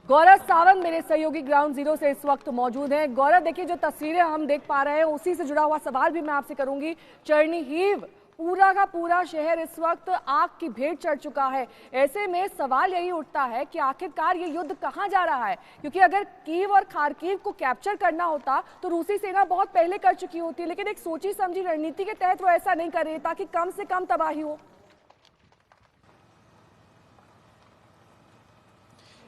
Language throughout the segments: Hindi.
गौरव सावंत मेरे सहयोगी ग्राउंड जीरो से इस वक्त मौजूद हैं। गौरव, देखिए जो तस्वीरें हम देख पा रहे हैं उसी से जुड़ा हुआ सवाल भी मैं आपसे करूंगी। चर्निहिव पूरा का पूरा शहर इस वक्त आग की भेंट चढ़ चुका है। ऐसे में सवाल यही उठता है कि आखिरकार ये युद्ध कहां जा रहा है, क्योंकि अगर कीव और खार्किव को कैप्चर करना होता तो रूसी सेना बहुत पहले कर चुकी होती, लेकिन एक सोची समझी रणनीति के तहत वो ऐसा नहीं कर रही ताकि कम से कम तबाही हो।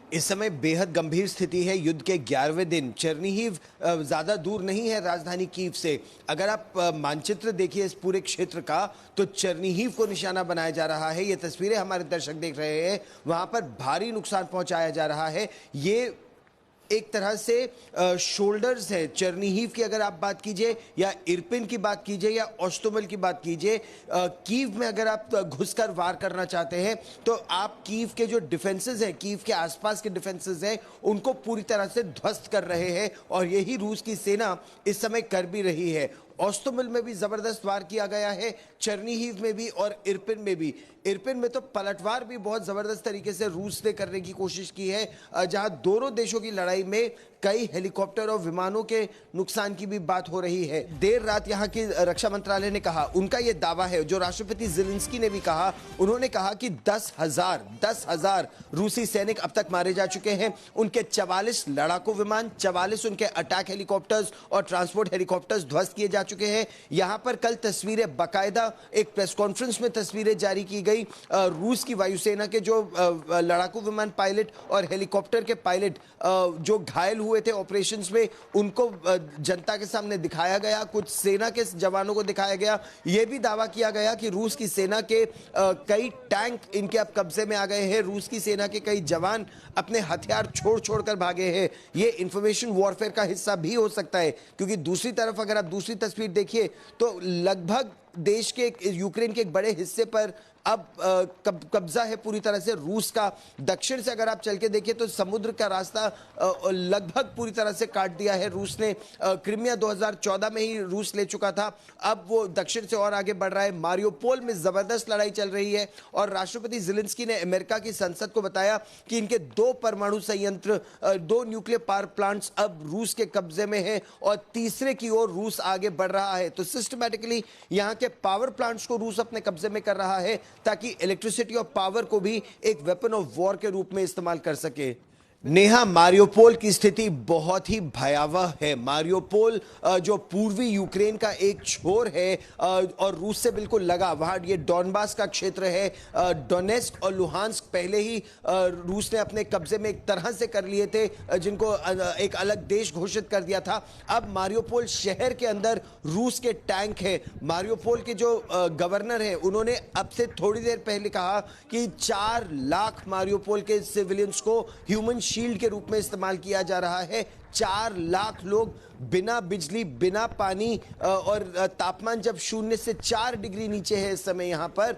इस समय बेहद गंभीर स्थिति है। युद्ध के 11वें दिन चर्निहिव ज़्यादा दूर नहीं है राजधानी कीव से। अगर आप मानचित्र देखिए इस पूरे क्षेत्र का, तो चर्निहिव को निशाना बनाया जा रहा है। ये तस्वीरें हमारे दर्शक देख रहे हैं, वहाँ पर भारी नुकसान पहुँचाया जा रहा है। ये एक तरह से शोल्डर्स है चर्निहिव की। अगर आप बात कीजिए या इरपिन की बात कीजिए या ओस्टोमल की बात कीजिए, कीव में अगर आप घुसकर वार करना चाहते हैं तो आप कीव के जो डिफेंसेस हैं, कीव के आसपास के डिफेंसेस हैं, उनको पूरी तरह से ध्वस्त कर रहे हैं और यही रूस की सेना इस समय कर भी रही है। ओस्टोमल में भी जबरदस्त वार किया गया है, चर्निहिव में भी और इरपिन में भी। इरपिन में तो पलटवार भी बहुत जबरदस्त तरीके से रूस ने करने की कोशिश की है, जहां दोनों देशों की लड़ाई में कई हेलीकॉप्टर और विमानों के नुकसान की भी बात हो रही है। देर रात यहां की रक्षा मंत्रालय ने कहा, उनका यह दावा है जो राष्ट्रपति ज़ेलेंस्की ने भी कहा, उन्होंने कहा कि 10,000 रूसी सैनिक अब तक मारे जा चुके हैं। उनके 44 लड़ाकू विमान, 44 उनके अटैक हेलीकॉप्टर्स और ट्रांसपोर्ट हेलीकॉप्टर्स ध्वस्त किए जा चुके हैं। यहां पर कल तस्वीरें, बाकायदा एक प्रेस कॉन्फ्रेंस में तस्वीरें जारी की गई। रूस की वायुसेना के जो लड़ाकू विमान पायलट और हेलीकॉप्टर के पायलट जो घायल हुए थे ऑपरेशंस में, उनको जनता के सामने दिखाया गया, कुछ सेना के जवानों को दिखाया गया। यह भी दावा किया गया कि रूस की सेना के कई टैंक इनके अब कब्जे में आ गए हैं। रूस की सेना के कई जवान अपने हथियार छोड़ छोड़कर भागे हैं। ये इंफॉर्मेशन वॉरफेयर का हिस्सा भी हो सकता है, क्योंकि दूसरी तरफ अगर आप दूसरी तस्वीर देखिए तो लगभग देश के यूक्रेन के एक बड़े हिस्से पर अब कब्जा है पूरी तरह से रूस का। दक्षिण से अगर आप चल के देखिए तो समुद्र का रास्ता लगभग पूरी तरह से काट दिया है रूस ने। क्रीमिया 2014 में ही रूस ले चुका था, अब वो दक्षिण से और आगे बढ़ रहा है। मारियोपोल में जबरदस्त लड़ाई चल रही है और राष्ट्रपति ज़ेलेंस्की ने अमेरिका की संसद को बताया कि इनके 2 परमाणु संयंत्र, 2 न्यूक्लियर पावर प्लांट्स अब रूस के कब्जे में है और तीसरे की ओर रूस आगे बढ़ रहा है। तो सिस्टमैटिकली यहाँ के पावर प्लांट्स को रूस अपने कब्जे में कर रहा है ताकि इलेक्ट्रिसिटी और पावर को भी एक वेपन ऑफ वॉर के रूप में इस्तेमाल कर सके। नेहा, मारियोपोल की स्थिति बहुत ही भयावह है। मारियोपोल जो पूर्वी यूक्रेन का एक छोर है और रूस से बिल्कुल लगा, वहाँ ये डॉनबास का क्षेत्र है। डोनेस्क और लुहांस्क पहले ही रूस ने अपने कब्जे में एक तरह से कर लिए थे, जिनको एक अलग देश घोषित कर दिया था। अब मारियोपोल शहर के अंदर रूस के टैंक है। मारियोपोल के जो गवर्नर हैं, उन्होंने अब से थोड़ी देर पहले कहा कि 4 लाख मारियोपोल के सिविलियंस को ह्यूमन शील्ड के रूप में इस्तेमाल किया जा रहा है। 4 लाख लोग बिना बिजली, बिना पानी और तापमान जब 0 से 4 डिग्री नीचे है इस समय यहाँ पर,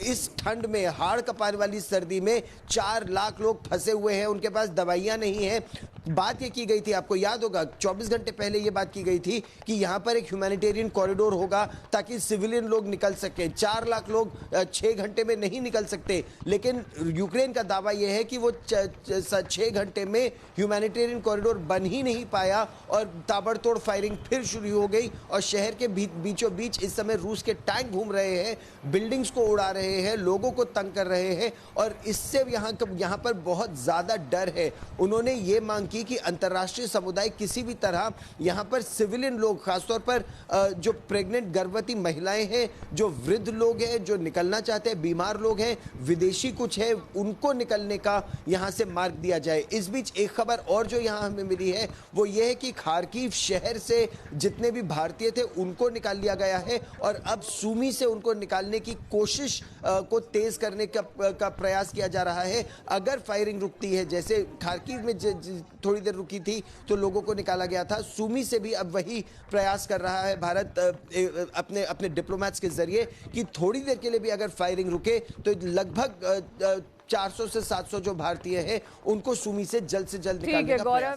इस ठंड में, हाड़ कपार वाली सर्दी में 4 लाख लोग फंसे हुए हैं। उनके पास दवाइयाँ नहीं हैं। बात ये की गई थी, आपको याद होगा 24 घंटे पहले ये बात की गई थी कि यहाँ पर एक ह्यूमैनिटेरियन कॉरिडोर होगा ताकि सिविलियन लोग निकल सकें। 4 लाख लोग 6 घंटे में नहीं निकल सकते, लेकिन यूक्रेन का दावा यह है कि वो 6 घंटे में ह्यूमैनिटेरियन कॉरिडोर बन ही नहीं पाया और ताबड़तोड़ फायरिंग फिर शुरू हो गई और शहर के बीचों बीच इस समय रूस के टैंक घूम रहे हैं, बिल्डिंग्स को उड़ा रहे हैं, लोगों को तंग कर रहे हैं और इससे यहाँ पर बहुत ज़्यादा डर है। उन्होंने ये मांग की कि अंतर्राष्ट्रीय समुदाय किसी भी तरह यहाँ पर सिविलियन लोग, खासतौर पर जो प्रेग्नेंट गर्भवती महिलाएं हैं, जो वृद्ध लोग हैं, जो निकलना चाहते हैं, बीमार लोग हैं, विदेशी कुछ है, उनको निकलने का यहाँ से मार्ग दिया जाए। इस बीच एक खबर और जो यहाँ हमें मिली है वो ये है कि खार्किव शहर से जितने भी भारतीय थे उनको निकाल लिया गया है और अब सूमी से उनको निकालने की कोशिश को तेज करने का प्रयास किया जा रहा है। अगर फायरिंग रुकती है, जैसे खार्किव में थोड़ी देर रुकी थी तो लोगों को निकाला गया था, सूमी से भी अब वही प्रयास कर रहा है भारत अपने डिप्लोमैट्स के जरिए कि थोड़ी देर के लिए भी अगर फायरिंग रुके तो लगभग 400 से 700 जो भारतीय हैं उनको सूमी से जल्द निकालने का प्रयास